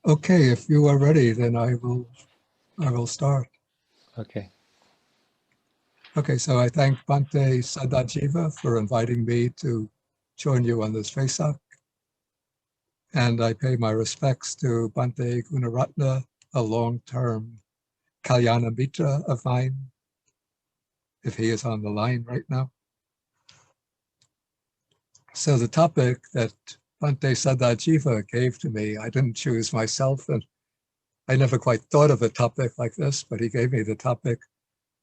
Okay, if you are ready, then I will start. Okay. Okay, so I thank Bhante Sadajiva for inviting me to join you on this Vesak. And I pay my respects to Bhante Gunaratna, a long-term Kalyana Mitra of mine, if he is on the line right now. So the topic that Bhante Sadajiva gave to me, I didn't choose myself, and I never quite thought of a topic like this, but he gave me the topic,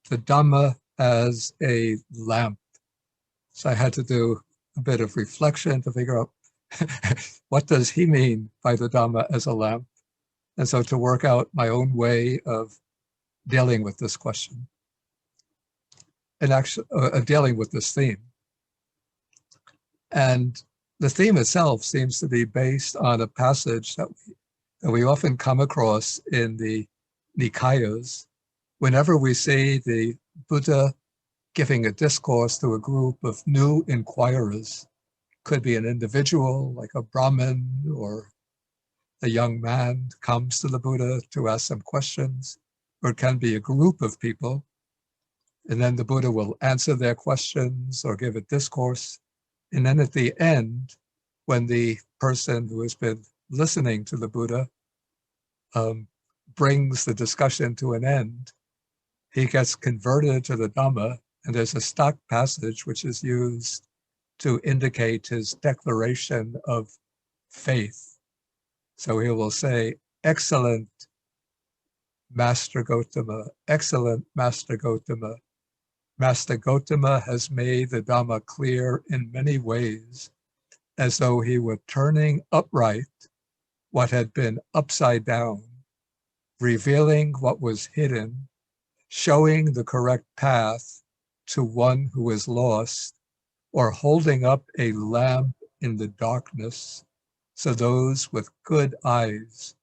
the Dhamma as a lamp. So I had to do a bit of reflection to figure out what does he mean by the Dhamma as a lamp? And so to work out my own way of dealing with this question and actually dealing with this theme. And the theme itself seems to be based on a passage that we often come across in the Nikayas whenever we see the Buddha giving a discourse to a group of new inquirers. Could be an individual like a Brahmin or a young man comes to the Buddha to ask some questions, or it can be a group of people. And then the Buddha will answer their questions or give a discourse. And then at the end, when the person who has been listening to the Buddha brings the discussion to an end, he gets converted to the Dhamma, and there's a stock passage which is used to indicate his declaration of faith. So he will say, excellent Master Gotama, excellent Master Gotama. Master Gotama has made the Dhamma clear in many ways, as though he were turning upright what had been upside down, revealing what was hidden, showing the correct path to one who is lost, or holding up a lamp in the darkness so those with good eyes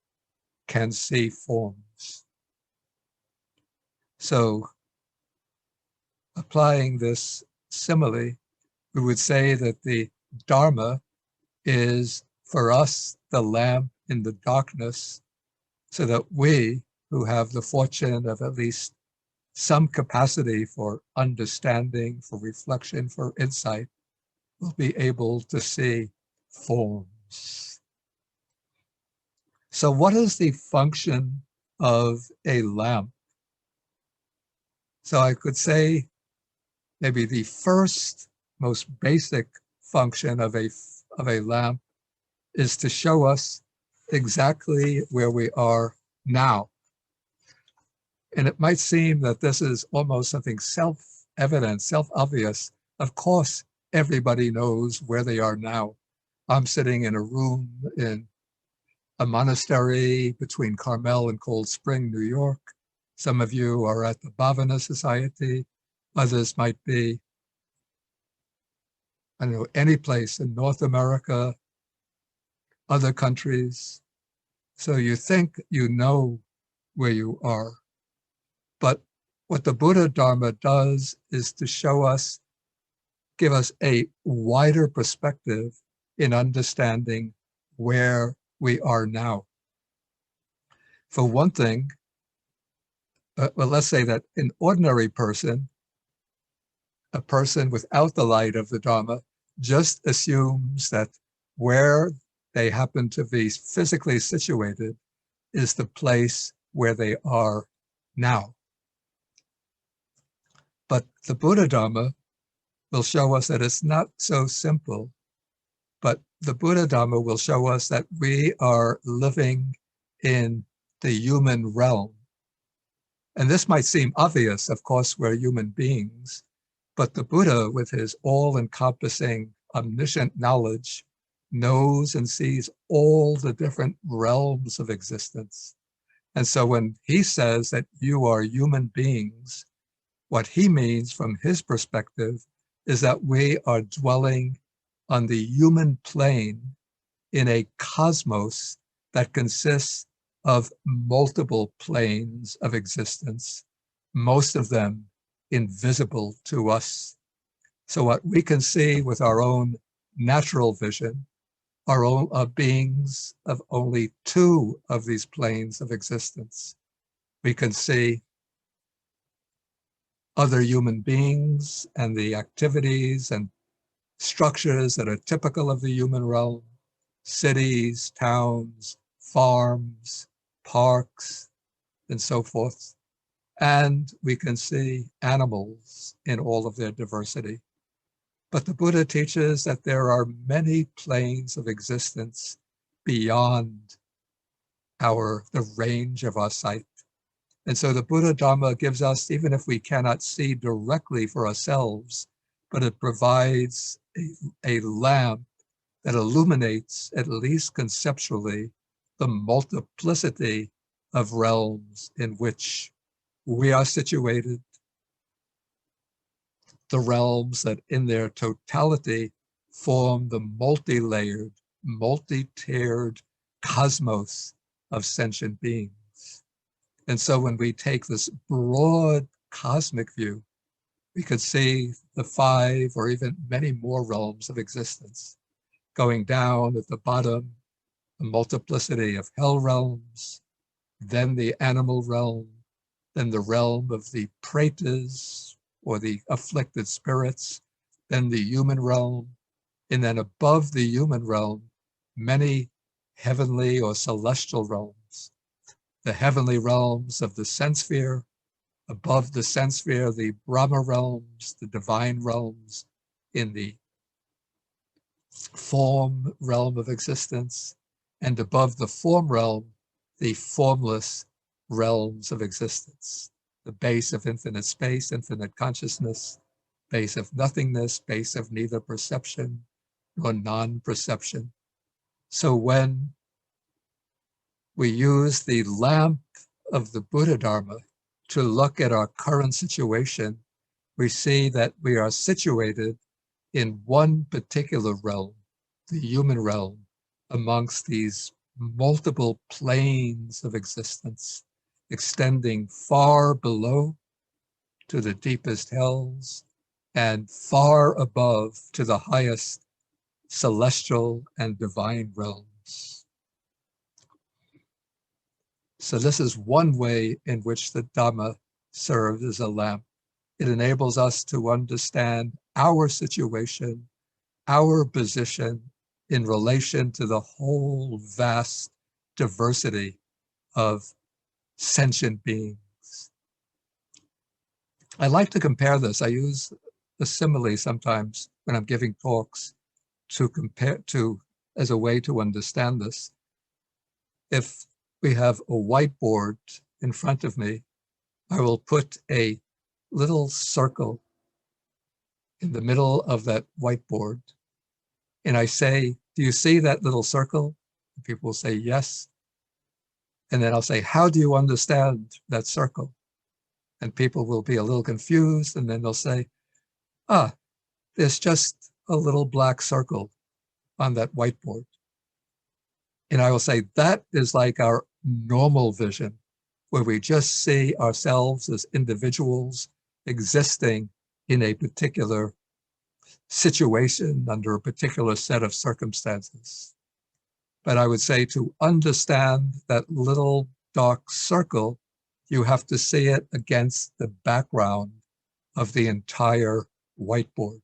can see forms. So applying this simile, we would say that the Dharma is for us the lamp in the darkness, so that we who have the fortune of at least some capacity for understanding, for reflection, for insight, will be able to see forms. So what is the function of a lamp? So I could say maybe the first most basic function of a lamp is to show us exactly where we are now. And it might seem that this is almost something self-evident, self-obvious. Of course, everybody knows where they are now. I'm sitting in a room in a monastery between Carmel and Cold Spring, New York. Some of you are at the Bhavana Society. Others might be, I don't know, any place in North America, other countries. So you think you know where you are. But what the Buddha Dharma does is to show us, give us a wider perspective in understanding where we are now. For one thing, well, let's say that an ordinary person, a person without the light of the Dharma, just assumes that where they happen to be physically situated is the place where they are now. But the Buddha Dharma will show us that it's not so simple, but the Buddha Dharma will show us that we are living in the human realm. And this might seem obvious, of course, we're human beings, but the Buddha, with his all-encompassing omniscient knowledge, knows and sees all the different realms of existence. And so when he says that you are human beings, what he means from his perspective is that we are dwelling on the human plane in a cosmos that consists of multiple planes of existence, most of them invisible to us. So what we can see with our own natural vision are beings of only two of these planes of existence. We can see other human beings and the activities and structures that are typical of the human realm, cities, towns, farms, parks, and so forth. And we can see animals in all of their diversity. But the Buddha teaches that there are many planes of existence beyond the range of our sight. And so the Buddha Dhamma gives us, even if we cannot see directly for ourselves, but it provides a lamp that illuminates, at least conceptually, the multiplicity of realms in which we are situated, the realms that in their totality form the multi-layered, multi-tiered cosmos of sentient beings. And so when we take this broad cosmic view, we could see the 5 or even many more realms of existence. Going down at the bottom, the multiplicity of hell realms, then the animal realm, then the realm of the pretas, or the afflicted spirits, then the human realm, and then above the human realm, many heavenly or celestial realms. The heavenly realms of the sense sphere, above the sense sphere, the Brahma realms, the divine realms in the form realm of existence, and above the form realm, the formless realms of existence, the base of infinite space, infinite consciousness, base of nothingness, base of neither perception nor non-perception. So when we use the lamp of the Buddha Dharma to look at our current situation, we see that we are situated in one particular realm, the human realm, amongst these multiple planes of existence, extending far below to the deepest hells and far above to the highest celestial and divine realms. So this is one way in which the Dhamma serves as a lamp. It enables us to understand our situation, our position in relation to the whole vast diversity of sentient beings. I like to compare this. I use the simile sometimes when I'm giving talks to compare to as a way to understand this. If we have a whiteboard in front of me, I will put a little circle in the middle of that whiteboard. And I say, do you see that little circle? And people will say, yes. And then I'll say, how do you understand that circle? And people will be a little confused. And then they'll say, there's just a little black circle on that whiteboard. And I will say, that is like our normal vision, where we just see ourselves as individuals existing in a particular situation under a particular set of circumstances. But I would say to understand that little dark circle, you have to see it against the background of the entire whiteboard.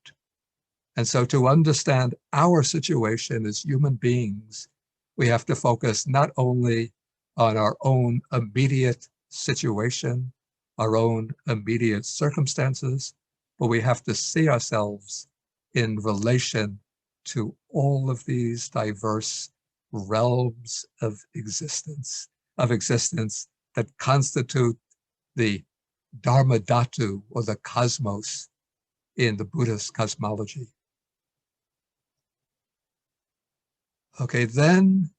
And so to understand our situation as human beings, we have to focus not only on our own immediate situation, our own immediate circumstances, but we have to see ourselves in relation to all of these diverse realms of existence that constitute the Dharma Dhatu, or the cosmos in the Buddhist cosmology. Okay, then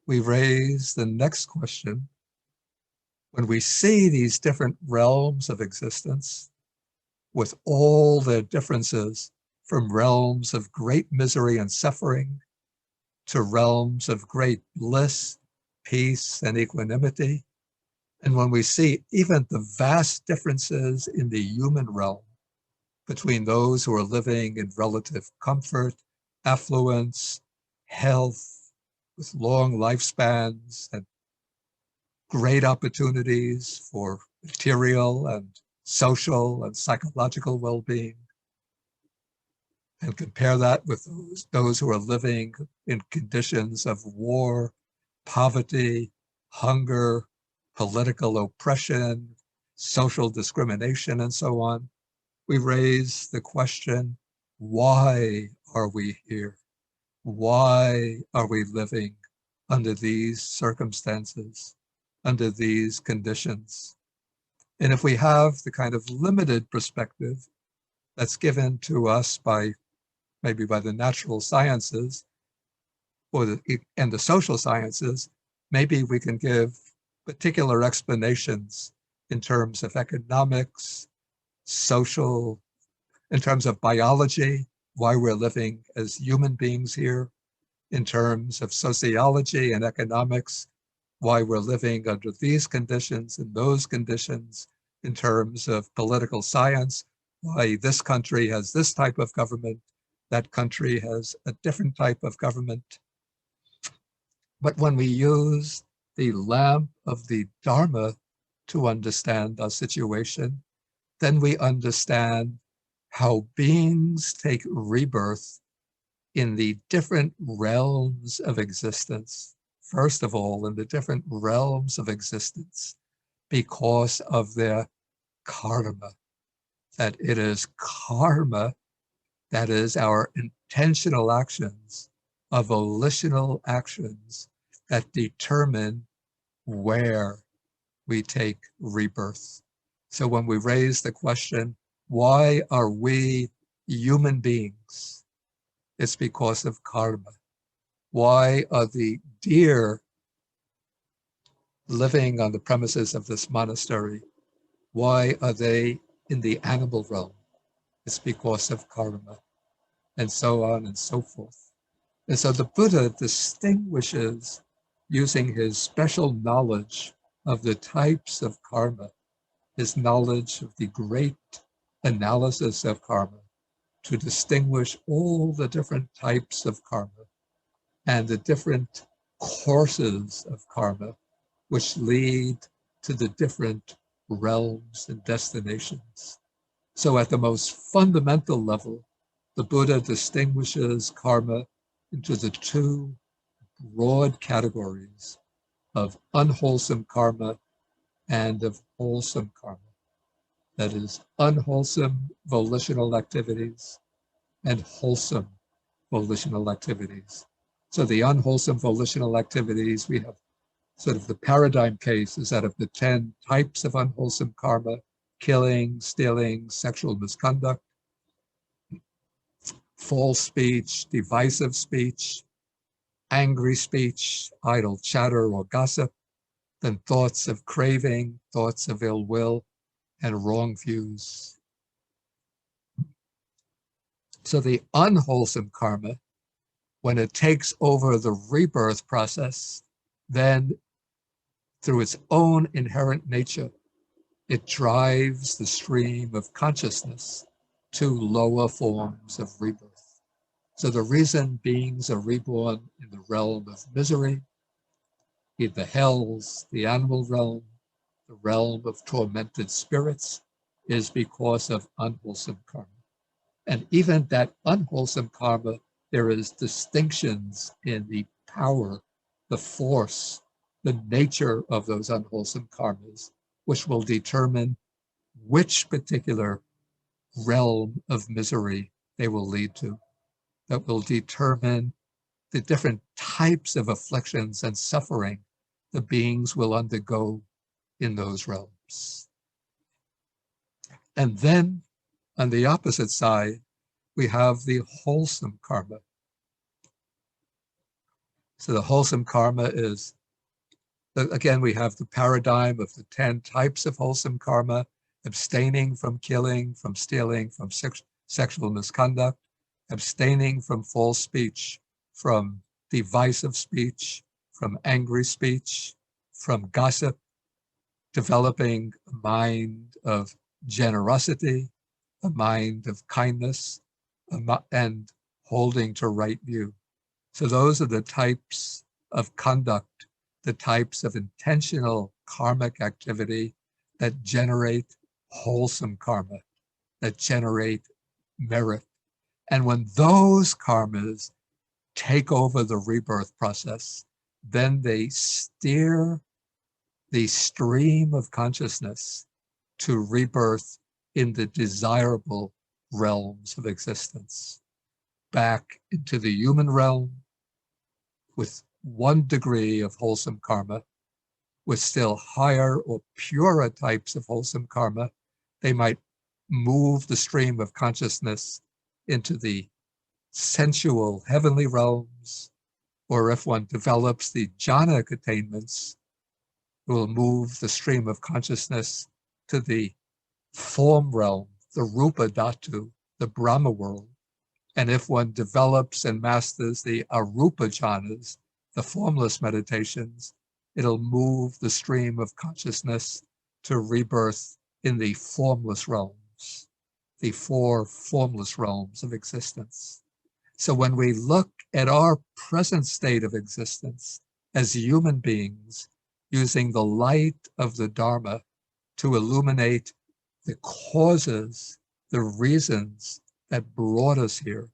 we raise the next question. When we see these different realms of existence with all their differences, from realms of great misery and suffering to realms of great bliss, peace, and equanimity, and when we see even the vast differences in the human realm between those who are living in relative comfort, affluence, health, with long lifespans and great opportunities for material and social and psychological well-being, and compare that with those who are living in conditions of war, poverty, hunger, political oppression, social discrimination, and so on, we raise the question, why are we here? Why are we living under these circumstances, under these conditions? And if we have the kind of limited perspective that's given to us maybe by the natural sciences and the social sciences, maybe we can give particular explanations in terms of economics, social, in terms of biology, why we're living as human beings here, in terms of sociology and economics, why we're living under these conditions and those conditions, in terms of political science, why this country has this type of government, that country has a different type of government. But when we use the lamp of the Dharma to understand our situation, then we understand how beings take rebirth in the different realms of existence. First of all, in the different realms of existence, because of their karma. That it is karma, that is our intentional actions, our volitional actions, that determine where we take rebirth. So when we raise the question, why are we human beings? It's because of karma. Why are the deer living on the premises of this monastery? Why are they in the animal realm? It's because of karma, and so on and so forth. And so the Buddha distinguishes, using his special knowledge of the types of karma, his knowledge of the great analysis of karma, to distinguish all the different types of karma and the different courses of karma which lead to the different realms and destinations. So at the most fundamental level, the Buddha distinguishes karma into the two broad categories of unwholesome karma and of wholesome karma. That is, unwholesome volitional activities and wholesome volitional activities. So the unwholesome volitional activities, we have sort of the paradigm case is that of the 10 types of unwholesome karma: killing, stealing, sexual misconduct, false speech, divisive speech, angry speech, idle chatter or gossip, then thoughts of craving, thoughts of ill will, and wrong views. So the unwholesome karma, when it takes over the rebirth process, then through its own inherent nature, it drives the stream of consciousness to lower forms of rebirth. So the reason beings are reborn in the realm of misery, in the hells, the animal realm, the realm of tormented spirits, is because of unwholesome karma. And even that unwholesome karma, there is distinctions in the power, the force, the nature of those unwholesome karmas, which will determine which particular realm of misery they will lead to, that will determine the different types of afflictions and suffering the beings will undergo in those realms. And then on the opposite side, we have the wholesome karma. So the wholesome karma is, again, we have the paradigm of the 10 types of wholesome karma: abstaining from killing, from stealing, from sexual misconduct, abstaining from false speech, from divisive speech, from angry speech, from gossip, developing a mind of generosity, a mind of kindness, and holding to right view. So those are the types of conduct, the types of intentional karmic activity that generate wholesome karma, that generate merit. And when those karmas take over the rebirth process, then they steer the stream of consciousness to rebirth in the desirable realms of existence, back into the human realm with 1 degree of wholesome karma, with still higher or purer types of wholesome karma. They might move the stream of consciousness into the sensual heavenly realms, or if one develops the jhanic attainments, it will move the stream of consciousness to the form realm, the rupa dhatu, the Brahma world. And if one develops and masters the arupa jhanas, the formless meditations, it'll move the stream of consciousness to rebirth in the formless realms, the 4 formless realms of existence. So when we look at our present state of existence as human beings, using the light of the Dharma to illuminate the causes, the reasons that brought us here,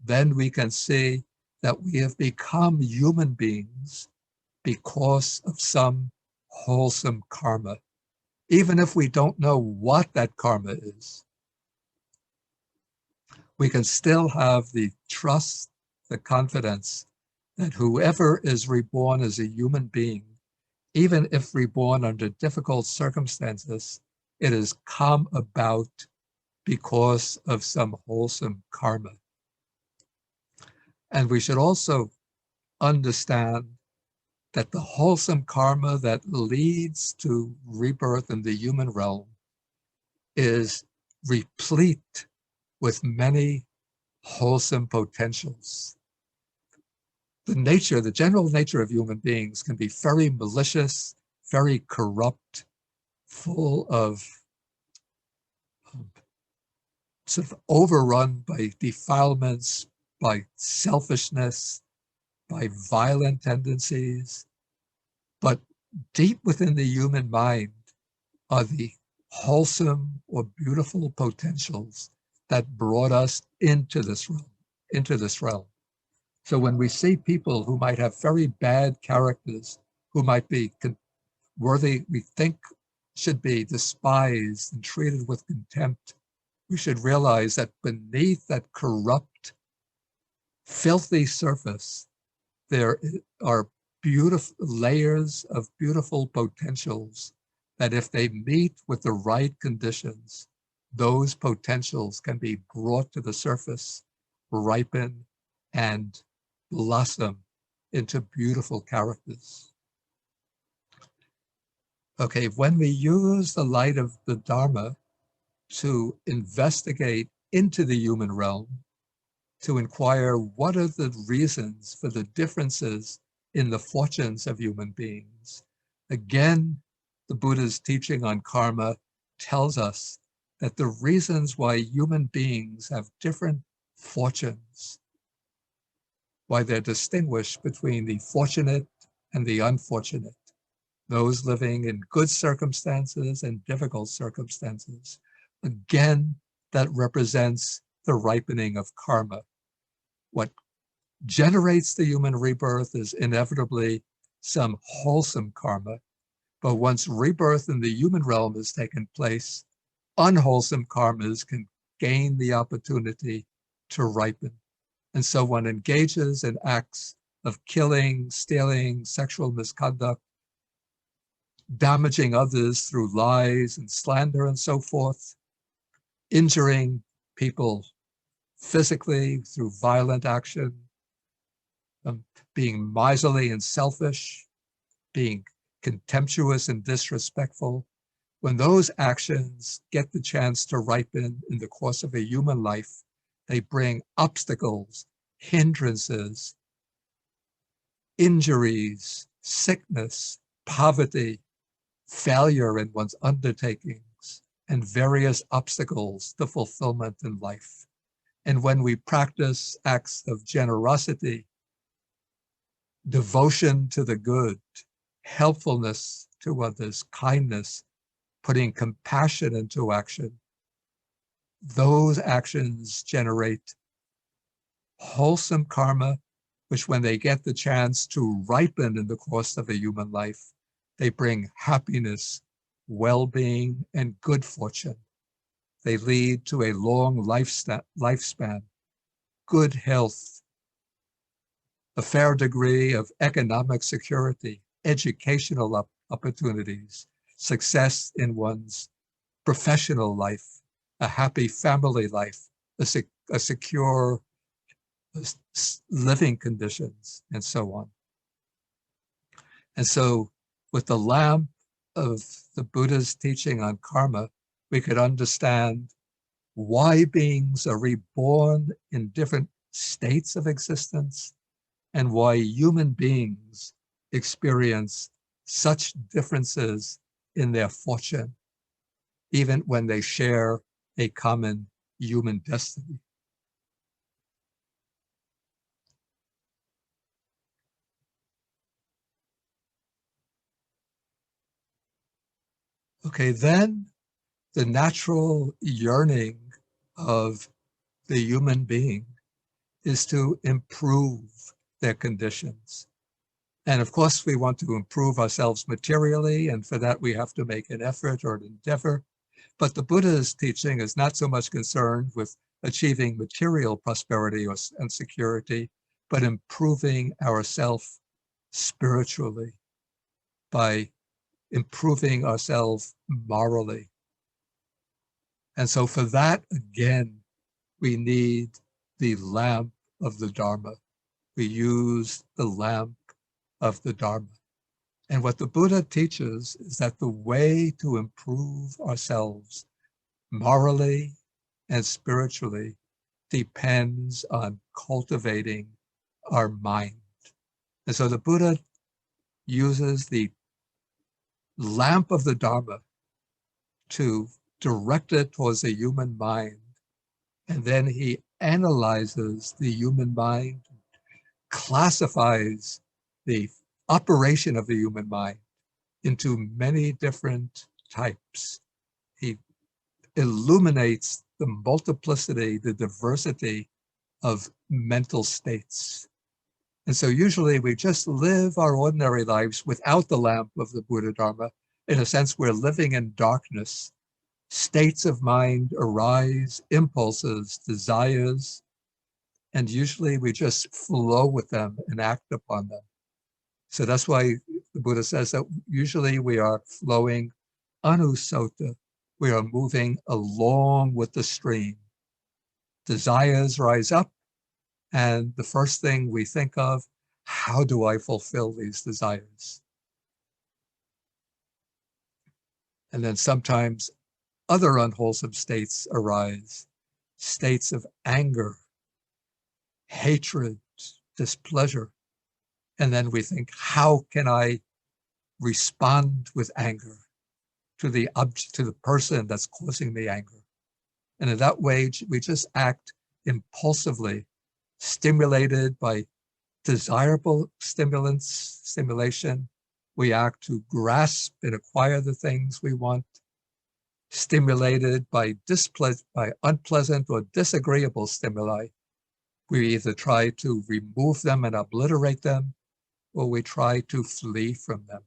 then we can see that we have become human beings because of some wholesome karma, even if we don't know what that karma is. We can still have the trust, the confidence that whoever is reborn as a human being, even if reborn under difficult circumstances, it has come about because of some wholesome karma. And we should also understand that the wholesome karma that leads to rebirth in the human realm is replete with many wholesome potentials. The general nature of human beings can be very malicious, very corrupt, full of sort of overrun by defilements, by selfishness, by violent tendencies. But deep within the human mind are the wholesome or beautiful potentials that brought us into this realm. So when we see people who might have very bad characters, who might be worthy, we think should be despised and treated with contempt, we should realize that beneath that corrupt, filthy surface, there are beautiful layers of beautiful potentials that if they meet with the right conditions, those potentials can be brought to the surface, ripen, and blossom into beautiful characters. Okay, when we use the light of the Dharma to investigate into the human realm, to inquire what are the reasons for the differences in the fortunes of human beings, again, the Buddha's teaching on karma tells us that the reasons why human beings have different fortunes, why they're distinguished between the fortunate and the unfortunate, those living in good circumstances and difficult circumstances. Again, that represents the ripening of karma. What generates the human rebirth is inevitably some wholesome karma, but once rebirth in the human realm has taken place, unwholesome karmas can gain the opportunity to ripen. And so one engages in acts of killing, stealing, sexual misconduct, damaging others through lies and slander and so forth, injuring people physically through violent action, being miserly and selfish, being contemptuous and disrespectful. When those actions get the chance to ripen in the course of a human life, they bring obstacles, hindrances, injuries, sickness, poverty, failure in one's undertakings, and various obstacles to fulfillment in life. And when we practice acts of generosity, devotion to the good, helpfulness to others, kindness, putting compassion into action, those actions generate wholesome karma, which when they get the chance to ripen in the course of a human life, they bring happiness, well-being, and good fortune. They lead to a long lifespan, good health, a fair degree of economic security, educational opportunities, success in one's professional life, a happy family life, a secure living conditions, and so on. And so with the lamp of the Buddha's teaching on karma, we could understand why beings are reborn in different states of existence and why human beings experience such differences in their fortune, even when they share a common human destiny. Okay, then the natural yearning of the human being is to improve their conditions. And of course, we want to improve ourselves materially, and for that we have to make an effort or an endeavor. But the Buddha's teaching is not so much concerned with achieving material prosperity and security, but improving ourselves spiritually by improving ourselves morally. And so for that, again, we need the lamp of the Dharma. We use the lamp of the Dharma. And what the Buddha teaches is that the way to improve ourselves morally and spiritually depends on cultivating our mind. And so the Buddha uses the lamp of the Dharma to direct it towards the human mind. And then he analyzes the human mind, classifies the operation of the human mind into many different types. He illuminates the multiplicity, the diversity of mental states. And so usually we just live our ordinary lives without the lamp of the Buddha Dharma. In a sense, we're living in darkness. States of mind arise, impulses, desires, and usually we just flow with them and act upon them. So that's why the Buddha says that usually we are flowing anusota. We are moving along with the stream. Desires rise up, and the first thing we think of, how do I fulfill these desires? And then sometimes other unwholesome states arise, states of anger, hatred, displeasure. And then we think, how can I respond with anger to the person that's causing me anger? And in that way, we just act impulsively, stimulated by desirable stimulation. We act to grasp and acquire the things we want. Stimulated by unpleasant or disagreeable stimuli, we either try to remove them and obliterate them, or we try to flee from them.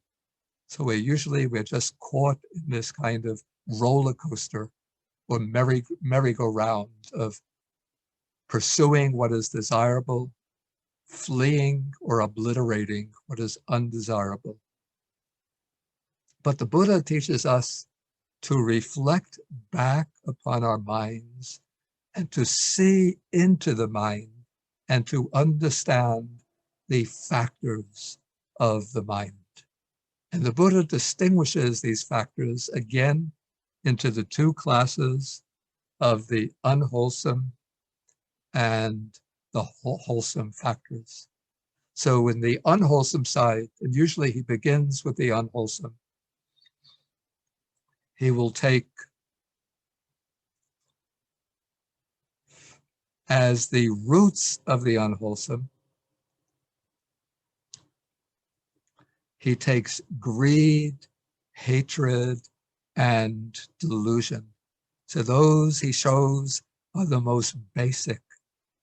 So we're just caught in this kind of roller coaster or merry-go-round of pursuing what is desirable, fleeing or obliterating what is undesirable. But the Buddha teaches us to reflect back upon our minds and to see into the mind and to understand the factors of the mind. And the Buddha distinguishes these factors again into the two classes of the unwholesome and the wholesome factors. So in the unwholesome side, and usually he begins with the unwholesome, he will take as the roots of the unwholesome He takes greed, hatred, and delusion. So those he shows are the most basic,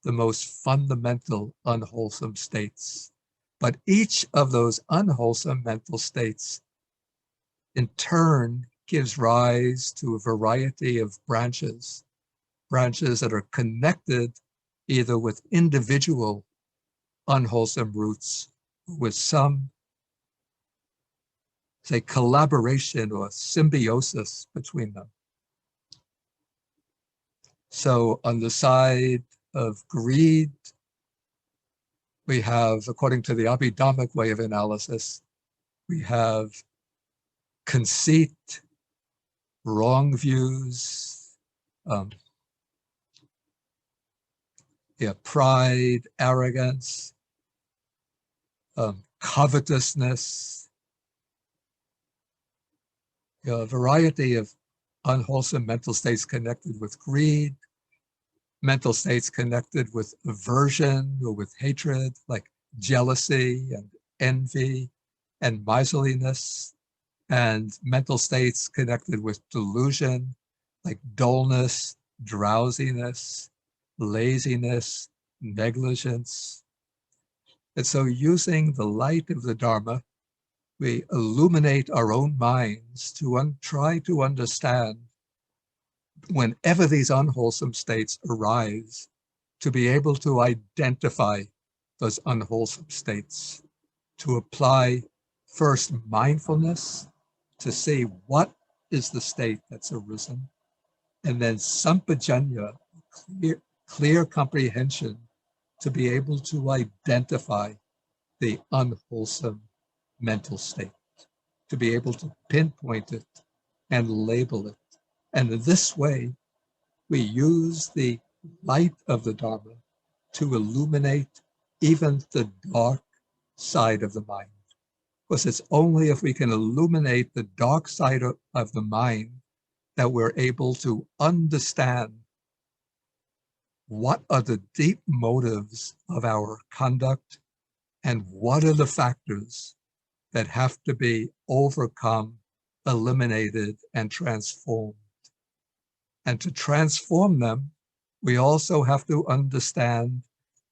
the most fundamental unwholesome states. But each of those unwholesome mental states in turn gives rise to a variety of branches that are connected either with individual unwholesome roots, with some, say, collaboration or symbiosis between them. So on the side of greed, we have, according to the Abhidhammic way of analysis, we have conceit, wrong views, pride, arrogance, covetousness, a variety of unwholesome mental states connected with greed, mental states connected with aversion or with hatred, like jealousy and envy and miserliness, and mental states connected with delusion, like dullness, drowsiness, laziness, negligence. And so using the light of the Dharma, we illuminate our own minds to try to understand whenever these unwholesome states arise, to be able to identify those unwholesome states, to apply first mindfulness to see what is the state that's arisen, and then sampajanya, clear comprehension, to be able to identify the unwholesome mental state, to be able to pinpoint it and label it. And in this way, we use the light of the Dharma to illuminate even the dark side of the mind. Because it's only if we can illuminate the dark side of the mind that we're able to understand what are the deep motives of our conduct and what are the factors that have to be overcome, eliminated, and transformed. And to transform them, we also have to understand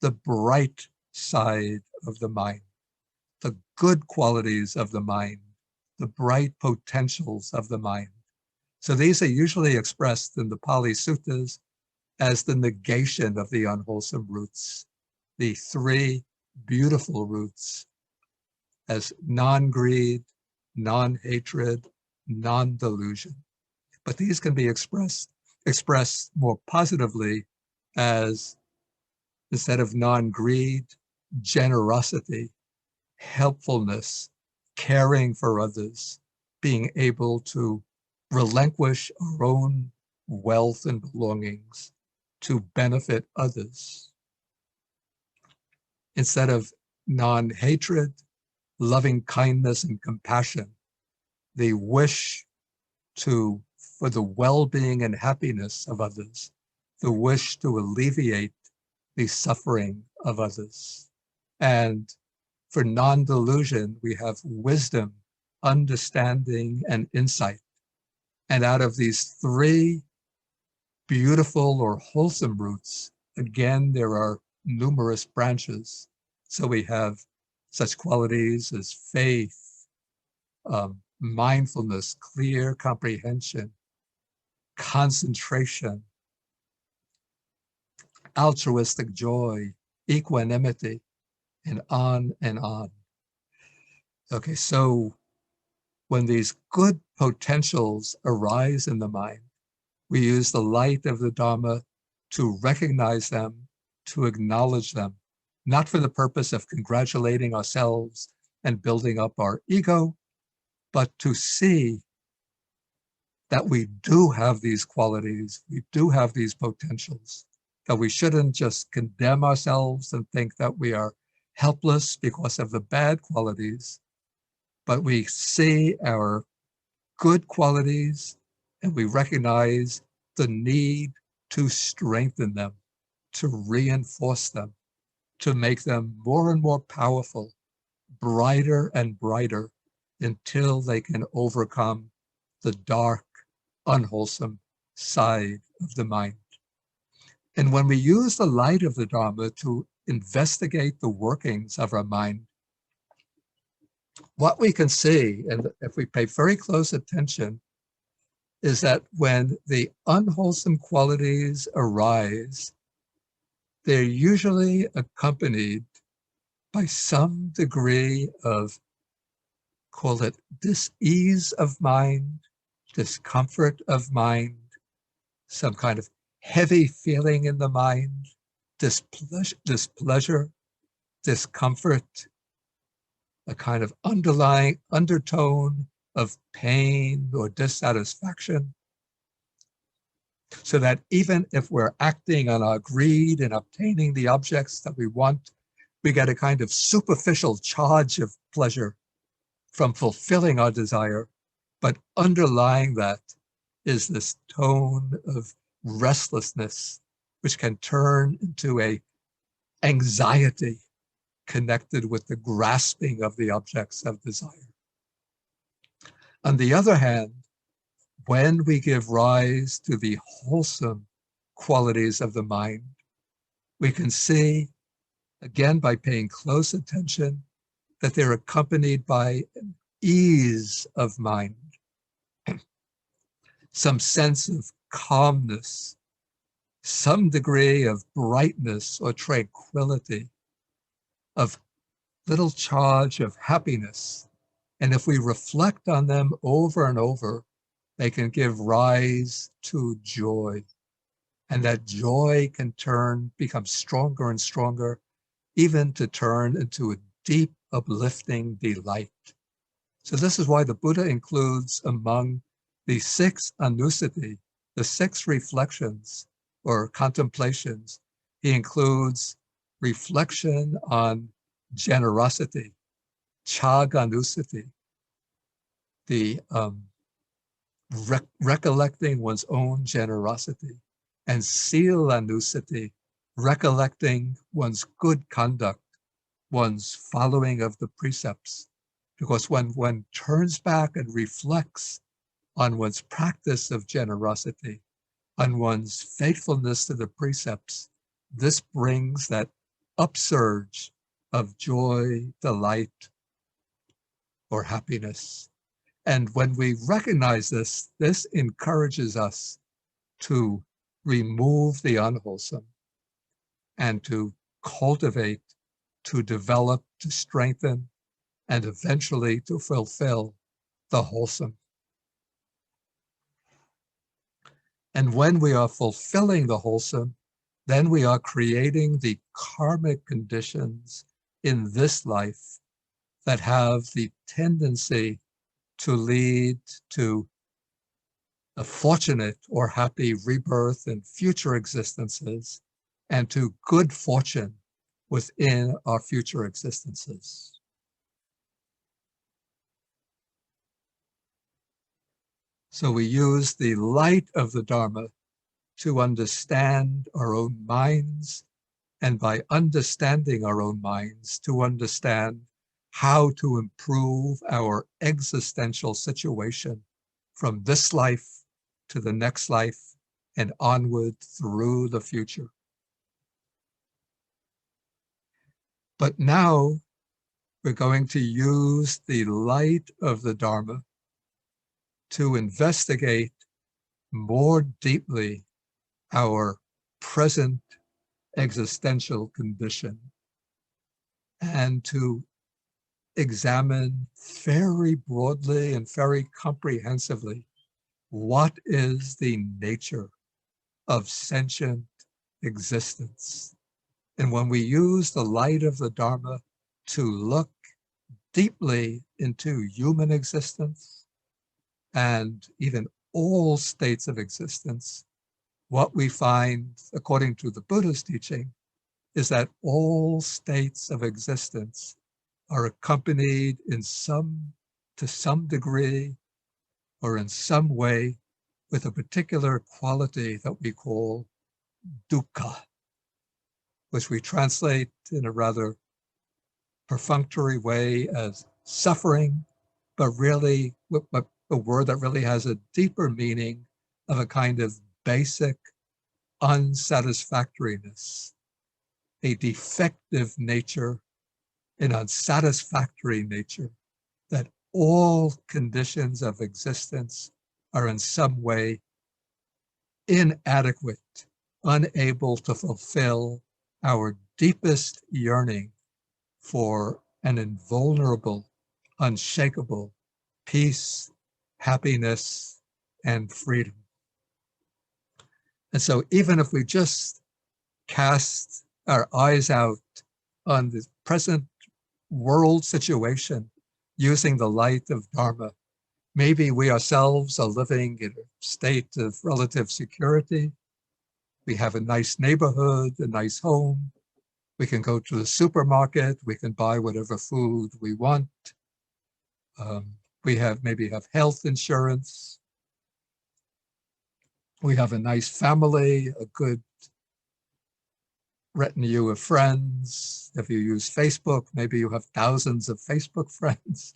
the bright side of the mind, the good qualities of the mind, the bright potentials of the mind. So these are usually expressed in the Pali Suttas as the negation of the unwholesome roots, the three beautiful roots, as non-greed, non-hatred, non-delusion. But these can be expressed more positively as, instead of non-greed, generosity, helpfulness, caring for others, being able to relinquish our own wealth and belongings to benefit others. Instead of non-hatred, loving kindness and compassion, the wish for the well-being and happiness of others, the wish to alleviate the suffering of others. And for non-delusion, we have wisdom, understanding, and insight. And out of these three beautiful or wholesome roots, again, there are numerous branches. So we have such qualities as faith, mindfulness, clear comprehension, concentration, altruistic joy, equanimity, and on and on. Okay, so when these good potentials arise in the mind, we use the light of the Dharma to recognize them, to acknowledge them, not for the purpose of congratulating ourselves and building up our ego, but to see that we do have these qualities, we do have these potentials, that we shouldn't just condemn ourselves and think that we are helpless because of the bad qualities, but we see our good qualities and we recognize the need to strengthen them, to reinforce them, to make them more and more powerful, brighter and brighter, until they can overcome the dark, unwholesome side of the mind. And when we use the light of the Dharma to investigate the workings of our mind, what we can see, and if we pay very close attention, is that when the unwholesome qualities arise, they're usually accompanied by some degree of, call it, dis-ease of mind, discomfort of mind, some kind of heavy feeling in the mind, displeasure, discomfort, a kind of underlying undertone of pain or dissatisfaction. So that even if we're acting on our greed and obtaining the objects that we want, we get a kind of superficial charge of pleasure from fulfilling our desire. But underlying that is this tone of restlessness, which can turn into a anxiety connected with the grasping of the objects of desire. On the other hand, when we give rise to the wholesome qualities of the mind, we can see, again, by paying close attention, that they're accompanied by an ease of mind, some sense of calmness, some degree of brightness or tranquility, of little charge of happiness. And if we reflect on them over and over, they can give rise to joy. And that joy can become stronger and stronger, even to turn into a deep, uplifting delight. So this is why the Buddha includes among the 6 anusati, the 6 reflections or contemplations, he includes reflection on generosity, chaganusati, the recollecting one's own generosity, and silanusati, recollecting one's good conduct, one's following of the precepts. Because when one turns back and reflects on one's practice of generosity, on one's faithfulness to the precepts, this brings that upsurge of joy, delight, or happiness. And when we recognize this, this encourages us to remove the unwholesome and to cultivate, to develop, to strengthen, and eventually to fulfill the wholesome. And when we are fulfilling the wholesome, then we are creating the karmic conditions in this life that have the tendency to lead to a fortunate or happy rebirth in future existences and to good fortune within our future existences. So we use the light of the Dharma to understand our own minds, and by understanding our own minds, to understand how to improve our existential situation from this life to the next life and onward through the future. But now we're going to use the light of the Dharma to investigate more deeply our present existential condition and to examine very broadly and very comprehensively what is the nature of sentient existence. And when we use the light of the Dharma to look deeply into human existence and even all states of existence, what we find, according to the Buddha's teaching, is that all states of existence are accompanied to some degree or in some way with a particular quality that we call dukkha, which we translate in a rather perfunctory way as suffering, but really but a word that really has a deeper meaning of a kind of basic unsatisfactoriness, a defective nature, an unsatisfactory nature, that all conditions of existence are in some way inadequate, unable to fulfill our deepest yearning for an invulnerable, unshakable peace, happiness, and freedom. And so even if we just cast our eyes out on the present world situation using the light of Dharma, maybe we ourselves are living in a state of relative security. We have a nice neighborhood, a nice home. We can go to the supermarket. We can buy whatever food we want. We maybe have health insurance. We have a nice family, a good retinue of friends. If you use Facebook, maybe you have thousands of Facebook friends.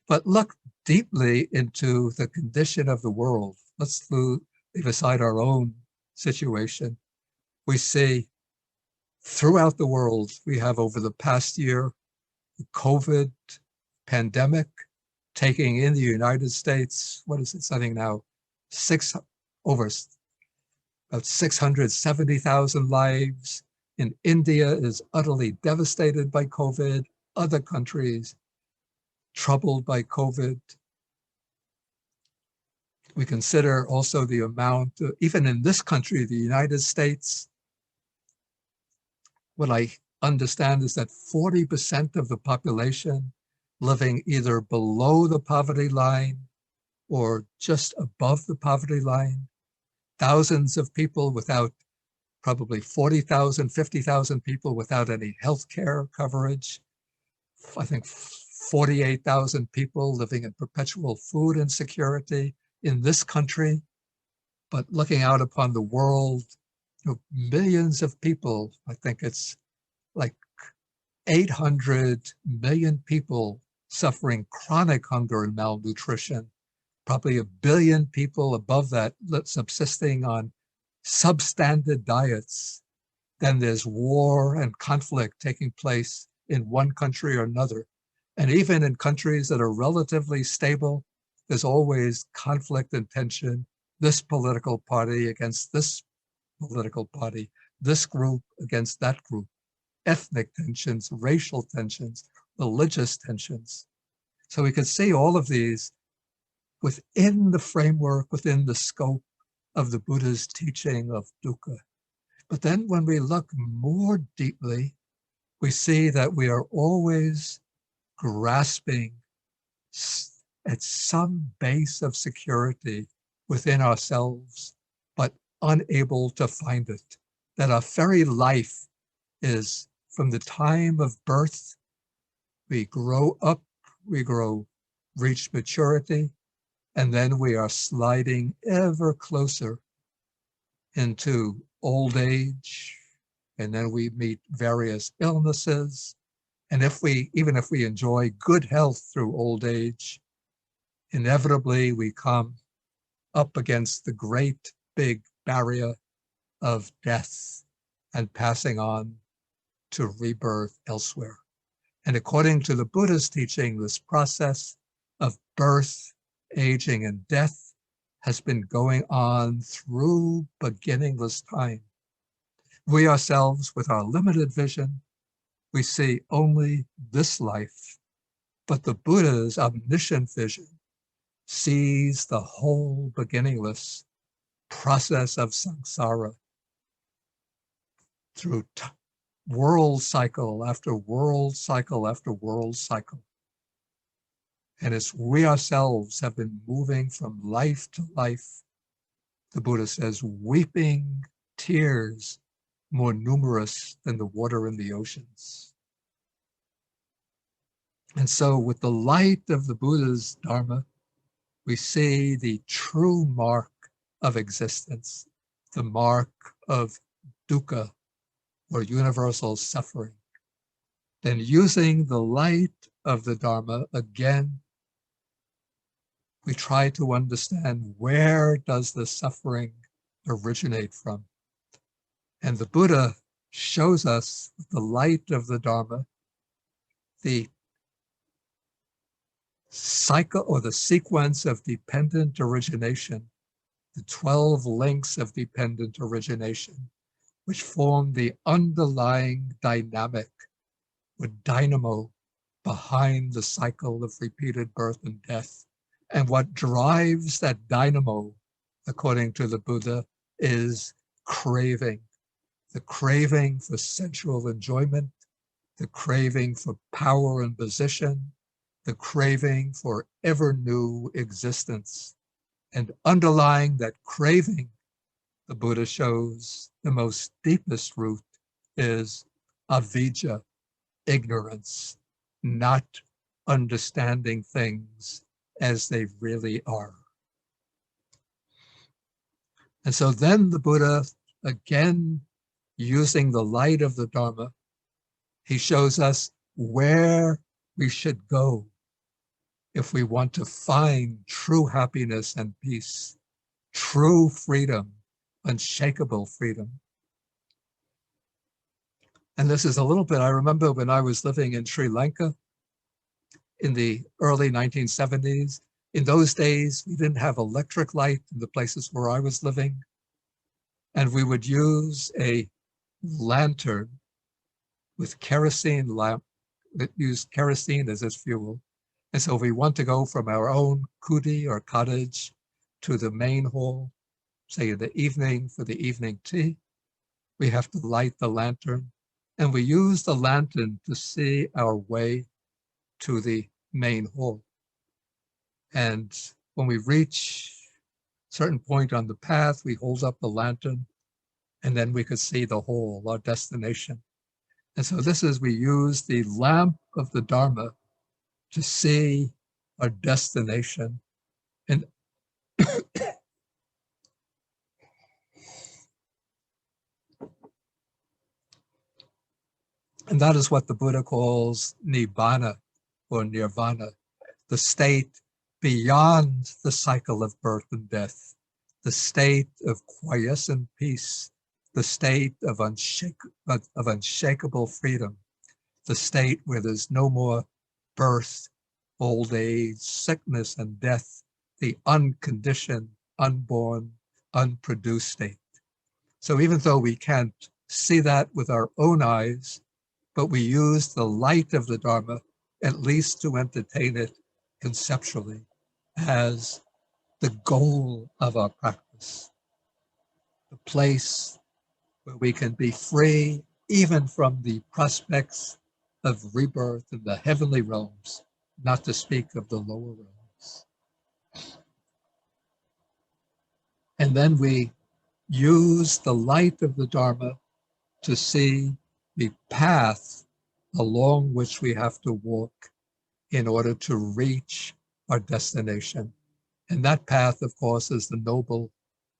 But look deeply into the condition of the world. Let's leave aside our own situation. We see throughout the world, we have over the past year, the COVID pandemic taking in the United States, what is it, something now, about 670,000 lives. In India is utterly devastated by COVID. Other countries troubled by COVID. We consider also the amount, even in this country, the United States, what I understand is that 40% of the population living either below the poverty line or just above the poverty line. Thousands of people without, probably 40,000, 50,000 people without any health care coverage. I think 48,000 people living in perpetual food insecurity in this country. But looking out upon the world, millions of people, I think it's like 800 million people suffering chronic hunger and malnutrition, probably 1 billion people above that subsisting on substandard diets. Then there's war and conflict taking place in one country or another. And even in countries that are relatively stable, there's always conflict and tension, this political party against this political party, this group against that group, ethnic tensions, racial tensions, religious tensions. So we can see all of these within the framework, within the scope of the Buddha's teaching of dukkha. But then when we look more deeply, we see that we are always grasping at some base of security within ourselves, but unable to find it. That our very life is from the time of birth, we grow up, reach maturity, and then we are sliding ever closer into old age, and then we meet various illnesses. And even if we enjoy good health through old age, inevitably we come up against the great big barrier of death and passing on to rebirth elsewhere. And according to the Buddha's teaching, this process of birth, aging, and death has been going on through beginningless time. We ourselves, with our limited vision, we see only this life, but the Buddha's omniscient vision sees the whole beginningless process of samsara through world cycle after world cycle after world cycle. And as we ourselves have been moving from life to life, the Buddha says, weeping tears more numerous than the water in the oceans. And so with the light of the Buddha's Dharma, we see the true mark of existence, the mark of dukkha, or universal suffering. Then using the light of the Dharma again, we try to understand, where does the suffering originate from? And the Buddha shows us, with the light of the Dharma, the cycle or the sequence of dependent origination, the 12 links of dependent origination, which form the underlying dynamic or dynamo behind the cycle of repeated birth and death. And what drives that dynamo, according to the Buddha, is craving. The craving for sensual enjoyment, the craving for power and position, the craving for ever new existence. And underlying that craving, the Buddha shows the most deepest root is avidya, ignorance, not understanding things as they really are. And so then the Buddha, again, using the light of the Dharma, he shows us where we should go if we want to find true happiness and peace, true freedom, unshakable freedom. And this is a little bit, I remember when I was living in Sri Lanka in the early 1970s. In those days, we didn't have electric light in the places where I was living. And we would use a lantern with kerosene lamp that used kerosene as its fuel. And so if we want to go from our own kuti or cottage to the main hall, say in the evening for the evening tea, we have to light the lantern. And we use the lantern to see our way to the main hall. And when we reach a certain point on the path, we hold up the lantern, and then we could see the hall, our destination. And so this is, we use the lamp of the Dharma to see our destination. And and that is what the Buddha calls nibbana or nirvana, the state beyond the cycle of birth and death, the state of quiescent peace, the state of unshakable freedom, the state where there's no more birth, old age, sickness, and death, the unconditioned, unborn, unproduced state. So even though we can't see that with our own eyes, but we use the light of the Dharma at least to entertain it conceptually as the goal of our practice, the place where we can be free even from the prospects of rebirth in the heavenly realms, not to speak of the lower realms. And then we use the light of the Dharma to see the path along which we have to walk in order to reach our destination. And that path, of course, is the noble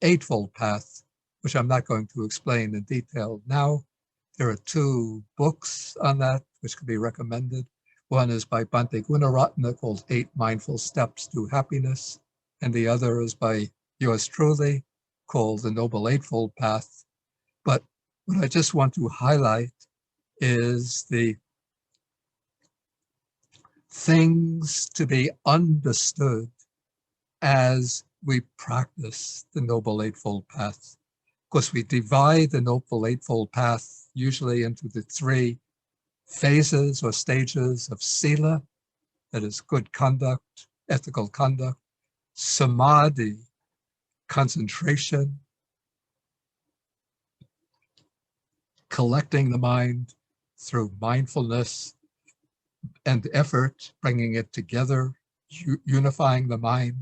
Eightfold path, which I'm not going to explain in detail now. There are 2 books on that which can be recommended. One is by Bhante Gunaratna called 8 Mindful Steps to Happiness, and the other is by yours truly called The Noble Eightfold Path. But what I just want to highlight is the things to be understood as we practice the Noble Eightfold Path. Of course, we divide the Noble Eightfold Path usually into the 3 phases or stages of sila, that is good conduct, ethical conduct, samadhi, concentration, collecting the mind through mindfulness and effort, bringing it together, unifying the mind,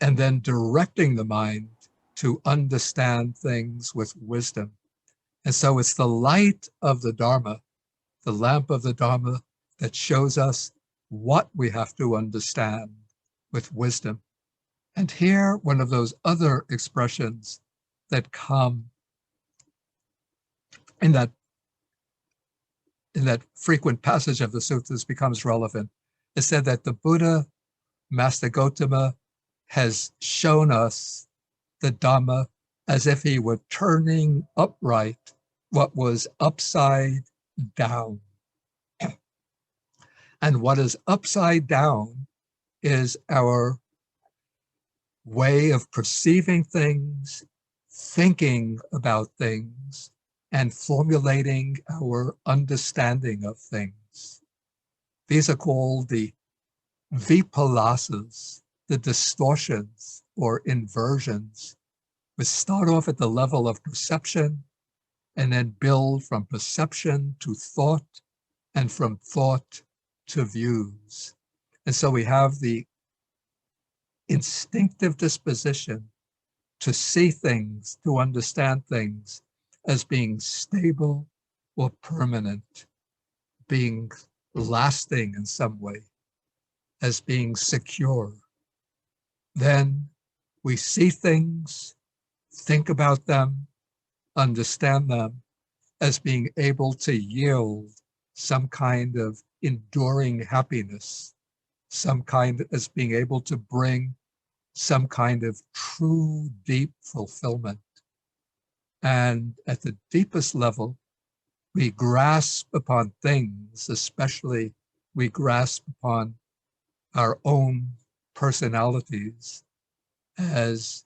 and then directing the mind to understand things with wisdom. And so it's the light of the Dharma, the lamp of the Dharma, that shows us what we have to understand with wisdom. And here, one of those other expressions that come in that frequent passage of the sutras becomes relevant. It said that the Buddha Master Gautama has shown us the Dhamma as if he were turning upright what was upside down. And what is upside down is our way of perceiving things, thinking about things, and formulating our understanding of things. These are called the vipalasas, the distortions or inversions, which start off at the level of perception and then build from perception to thought and from thought to views. And so we have the instinctive disposition to see things, to understand things as being stable or permanent, being lasting in some way, as being secure. Then we see things, think about them, understand them as being able to yield some kind of enduring happiness, some kind as being able to bring some kind of true, deep fulfillment. And at the deepest level, we grasp upon things, especially we grasp upon our own personalities as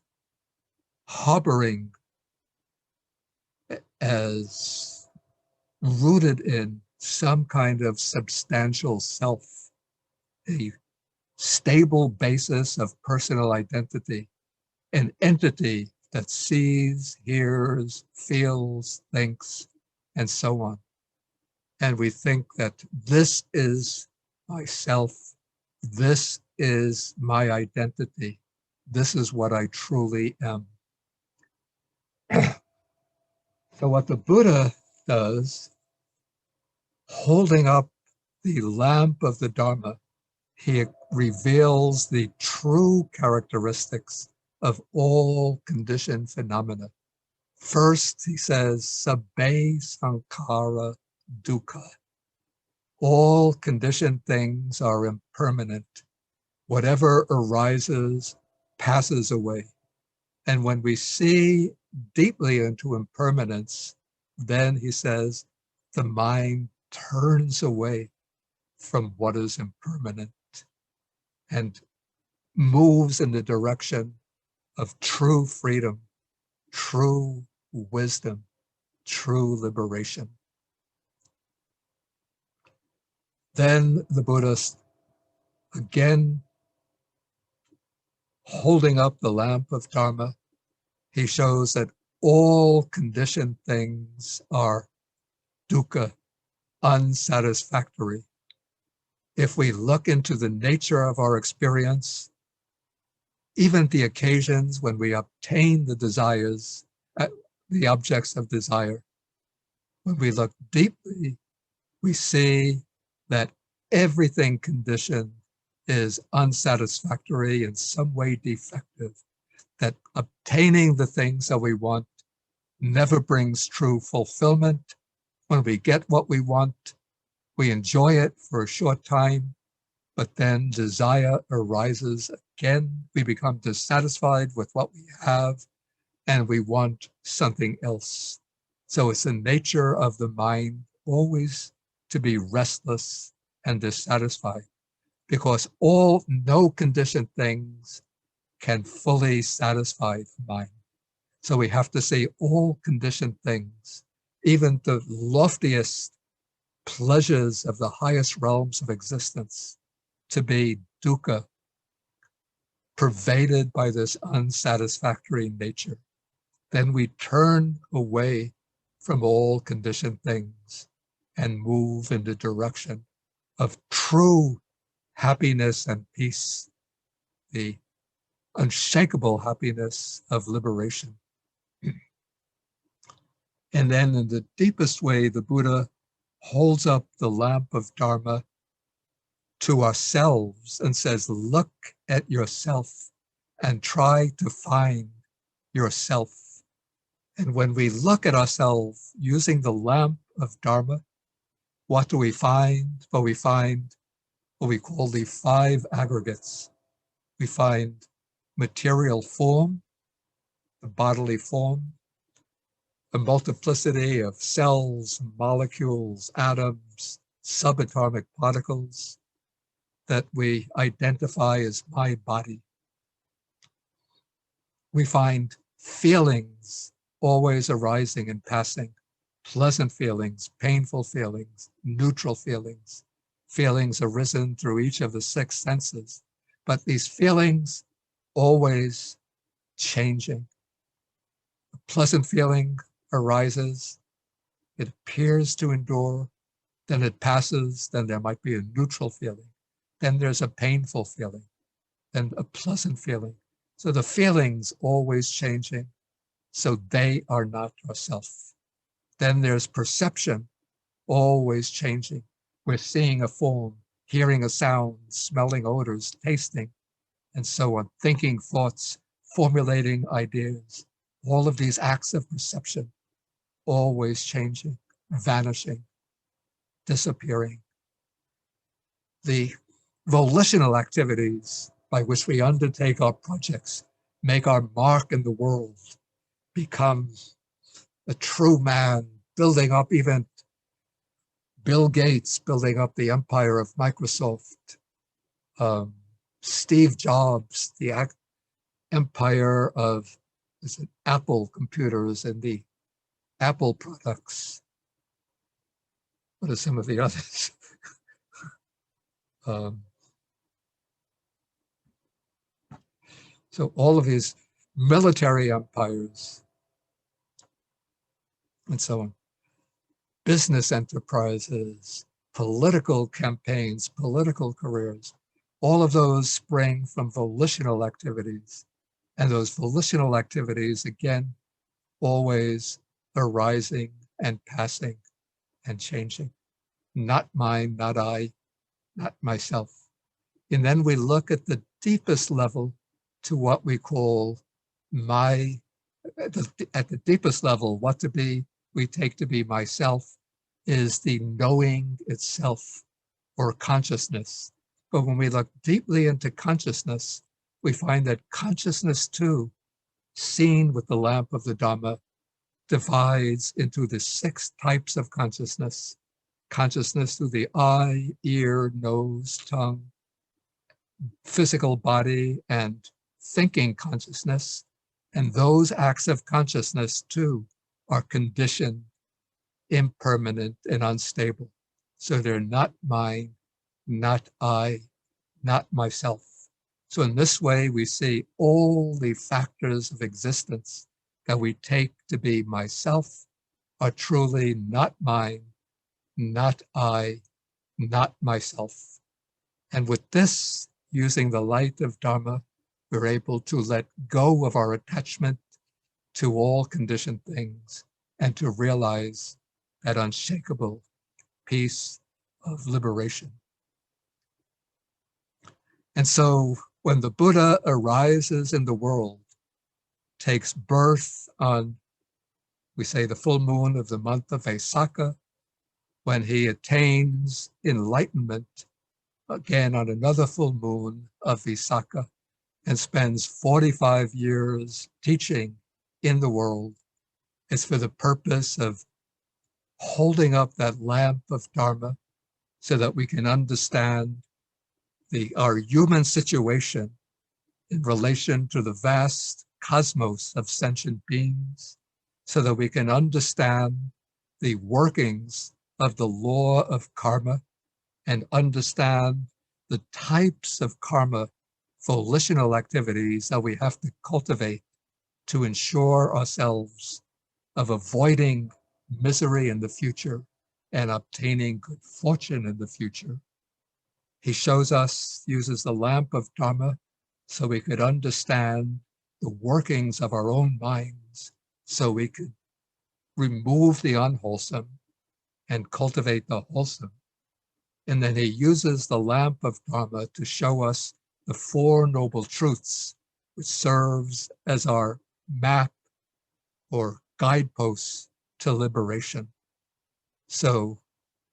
harboring, as rooted in some kind of substantial self, a stable basis of personal identity, an entity that sees, hears, feels, thinks, and so on. And we think that this is myself, this is my identity, this is what I truly am. So what the Buddha does, holding up the lamp of the Dharma, he reveals the true characteristics of all conditioned phenomena. First, he says, sabbe sankhara dukkha. All conditioned things are impermanent. Whatever arises passes away. And when we see deeply into impermanence, then he says, the mind turns away from what is impermanent and moves in the direction of true freedom, true wisdom, true liberation. Then the Buddha, again, holding up the lamp of Dharma, he shows that all conditioned things are dukkha, unsatisfactory. If we look into the nature of our experience, even the occasions when we obtain the desires, the objects of desire, when we look deeply, we see that everything conditioned is unsatisfactory, in some way defective, that obtaining the things that we want never brings true fulfillment. When we get what we want, we enjoy it for a short time, but then desire arises again. We become dissatisfied with what we have, and we want something else. So it's the nature of the mind always to be restless and dissatisfied, because no conditioned things can fully satisfy the mind. So we have to see all conditioned things, even the loftiest pleasures of the highest realms of existence, to be dukkha, pervaded by this unsatisfactory nature. Then we turn away from all conditioned things and move in the direction of true happiness and peace, the unshakable happiness of liberation. And then in the deepest way, the Buddha holds up the lamp of Dharma to ourselves and says, look at yourself and try to find yourself. And when we look at ourselves using the lamp of Dharma, what do we find? Well, we find what we call the 5 aggregates. We find material form, the bodily form, a multiplicity of cells, molecules, atoms, subatomic particles that we identify as my body. We find feelings always arising and passing, pleasant feelings, painful feelings, neutral feelings, feelings arisen through each of the 6 senses. But these feelings always changing. A pleasant feeling arises, it appears to endure, then it passes, then there might be a neutral feeling, then there's a painful feeling, then a pleasant feeling. So the feelings always changing, so they are not ourself. Then there's perception, always changing. We're seeing a form, hearing a sound, smelling odors, tasting, and so on, thinking thoughts, formulating ideas. All of these acts of perception, always changing, vanishing, disappearing. The volitional activities by which we undertake our projects, make our mark in the world, become a true man, building up even Bill Gates, building up the empire of Microsoft, Steve Jobs, the empire of Apple computers and the Apple products. What are some of the others? So all of these military empires and so on, business enterprises, political campaigns, political careers, all of those spring from volitional activities. And those volitional activities, again, always arising and passing and changing. Not mine, not I, not myself. And then we look at the deepest level to what we call at the deepest level, what we take to be myself is the knowing itself, or consciousness. But when we look deeply into consciousness, we find that consciousness too, seen with the lamp of the Dhamma, divides into the 6 types of consciousness. Consciousness through the eye, ear, nose, tongue, physical body, and thinking consciousness. And those acts of consciousness too are conditioned, impermanent, and unstable. So they're not mine, not I, not myself. So in this way, we see all the factors of existence that we take to be myself are truly not mine, not I, not myself. And with this, using the light of Dharma, we're able to let go of our attachment to all conditioned things and to realize that unshakable peace of liberation. And so when the Buddha arises in the world, takes birth on, we say, the full moon of the month of Vesak, when he attains enlightenment, again on another full moon of Vesak, and spends 45 years teaching in the world, it's for the purpose of holding up that lamp of Dharma so that we can understand our human situation in relation to the vast cosmos of sentient beings, so that we can understand the workings of the law of karma and understand the types of karma, volitional activities that we have to cultivate to ensure ourselves of avoiding misery in the future and obtaining good fortune in the future. He shows us, uses the lamp of Dharma so we could understand the workings of our own minds, so we could remove the unwholesome and cultivate the wholesome. And then he uses the lamp of Dharma to show us the 4 noble truths, which serves as our map or guideposts to liberation. So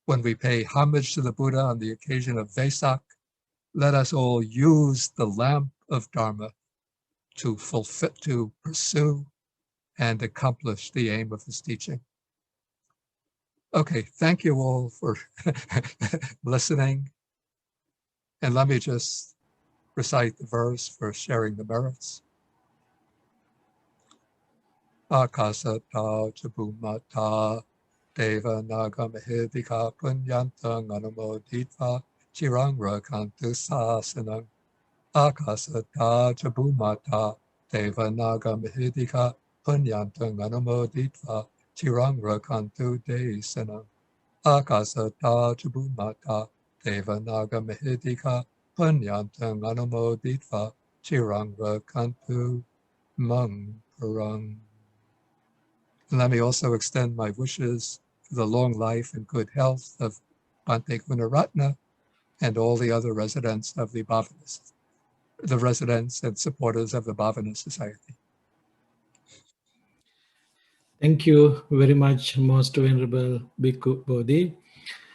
when we pay homage to the Buddha on the occasion of Vesak, let us all use the lamp of Dharma to pursue and accomplish the aim of his teaching. Okay, thank you all for listening. And let me just recite the verse for sharing the merits. Akasata Jabumata Deva Nagamahidika Punyantang Anumoditva Chirang Rakantu Sasanang Akasata Jabumata Deva Nagamahidika Punyantang Anumoditva Chirang Rakantu Desanang Akasata Jabumata Deva Nagamahidika Punyantang Anumoditva Chirang Rakantu Mang Parang. And let me also extend my wishes for the long life and good health of Bhante Gunaratna and all the other residents of the Bhavana, the residents and supporters of the Bhavana Society. Thank you very much, Most Venerable Bhikku Bodhi.